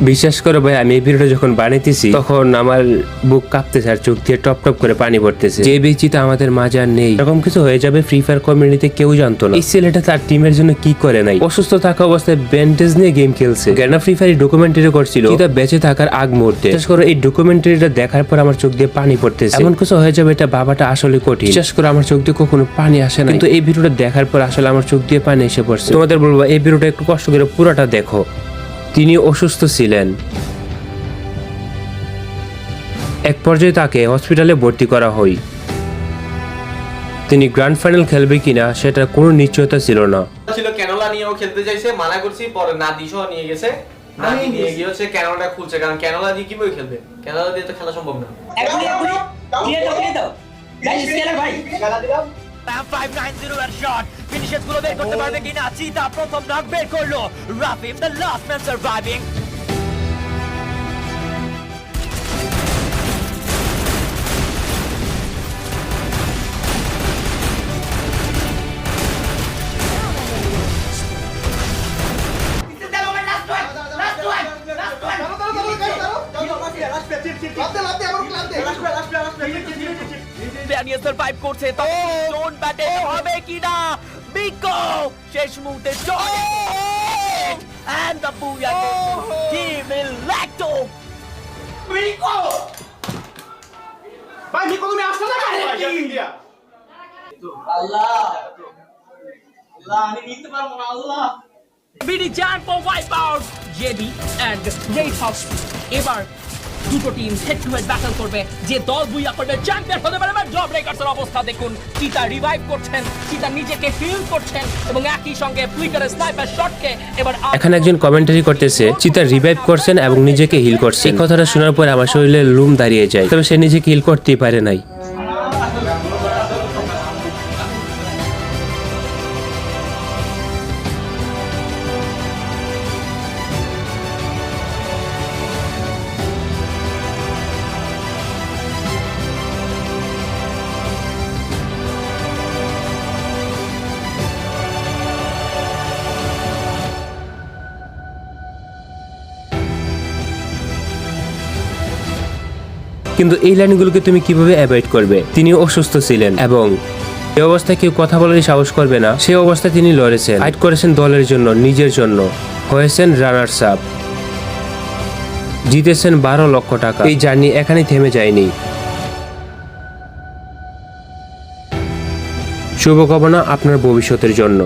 বিশ্বাস করো ভাই, আমি এই ভিডিওটা যখন বানাইতেছি তখন আমার বুক কাঁপতেছে আর চোখ দিয়ে টপ টপ করে পানি পড়তেছে। যে ব্যক্তিটা আমাদের মাঝে আর নেই, এরকম কিছু হয়ে যাবে ফ্রি ফায়ার কমিউনিটিতে কেউ জানতো না। এই ছেলেটা তার টিমের জন্য কি করে নাই, অসুস্থ থাকা অবস্থায় ব্যান্ডেজ নিয়ে গেম খেলছে। গ্যানা ফ্রি ফায়ার ডকুমেন্টারি করছিল চিতা বেঁচে থাকার আগ মুহূর্তে। বিশ্বাস করো এই ডকুমেন্টারিটা দেখার পর আমার চোখ দিয়ে পানি পড়তেছে। এমন কিছু হয়ে যাবে এটা বাবাটা আসলে কঠিন। বিশ্বাস করো আমার চোখ দিয়ে কখনো পানি আসে না, কিন্তু এই ভিডিওটা দেখার পর আসলে আমার চোখ দিয়ে পানি এসে পড়ছে। তোমাদের বলবো এই ভিডিওটা একটু কষ্ট করে পুরোটা দেখো। তিনি অসুস্থ ছিলেন, এক পর্যায়ে তাকে হসপিটালে ভর্তি করা হয়। তিনি গ্র্যান্ড ফাইনাল খেলবে কিনা সেটা কোনো নিশ্চয়তা ছিল না। ছিল ক্যানোলা নিয়েও খেলতে চাইছে, মানা করছি, পরে নাদিসও নিয়ে গেছে। নাদি নিয়ে গিয়ে হচ্ছে ক্যানোলাটা খুলছে, কারণ ক্যানোলা দিয়ে কিভাবে খেলবে, ক্যানোলা দিয়ে তো খেলা সম্ভব না। Pam 590 এর শট ফিনিশেস গুলো বের করতে পারবে কিনা? চিতা প্রথম নক বের করলো। রাফিম the last man surviving. Daniel survive করছে, তবে জোন ব্যাটে হবে কিনা? বিকো শেষ মুহূর্তে জয় এন্ড দ্য বুয়া টিম ইলেক্টো। বিকো ভাই নিকো তুমি আসছো না কেন? আল্লাহ আল্লাহ, আমি নিতে পারবো না। আল্লাহ BD Chan for wipe out JB and red house. এবার দুটো team head to head battle করবে। যে দল বুইয়া করবে চ্যাম্পিয়ন হতে পারে। জব ব্রেকার্সের অবস্থা দেখুন, চিতা রিভাইভ করছেন, চিতা নিজেকে হিল করছেন এবং একই সঙ্গে ফ্লিকারের স্নাইপার শটকে এবার এখানে একজন কমেন্টারি করতেছে চিতা রিভাইভ করছেন এবং নিজেকে হিল করছেন। এই কথাটা শোনার পর আমার শরীরে লুম দাঁড়িয়ে যায়, তবে সে নিজেকে হিল করতেই পারে নাই। কিন্তু এই লাইনগুলোকে তুমি কিভাবে অ্যাভয়েড করবে? তিনি অসুস্থ ছিলেন এবং এই অবস্থায় কেউ কথা বলারই সাহস করবে না। সেই অবস্থায় তিনি লড়েছেন, ফাইট করেছেন দলের জন্য, নিজের জন্য, হয়েছেন রানার্স আপ, জিতেছেন 12 লক্ষ টাকা। এই জার্নি এখানেই থেমে যায়নি। শুভকামনা আপনার ভবিষ্যতের জন্য।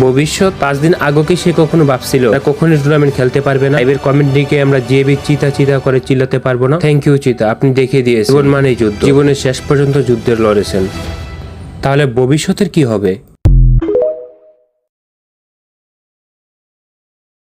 ভবিষ্যৎ 5 দিন আগে কি সে কখনো ভাবছিল কখনোই টুর্নামেন্ট খেলতে পারবে না? এবার কমেন্ট দিকে আমরা জিবি চিতা চিতা করে চিল্লাতে পারবো না? থ্যাংক ইউ চিতা, আপনি দেখিয়ে দিয়েছেন জীবন মানেই যুদ্ধ। জীবনের শেষ পর্যন্ত যুদ্ধের লড়েছেন। তাহলে ভবিষ্যতের কি হবে?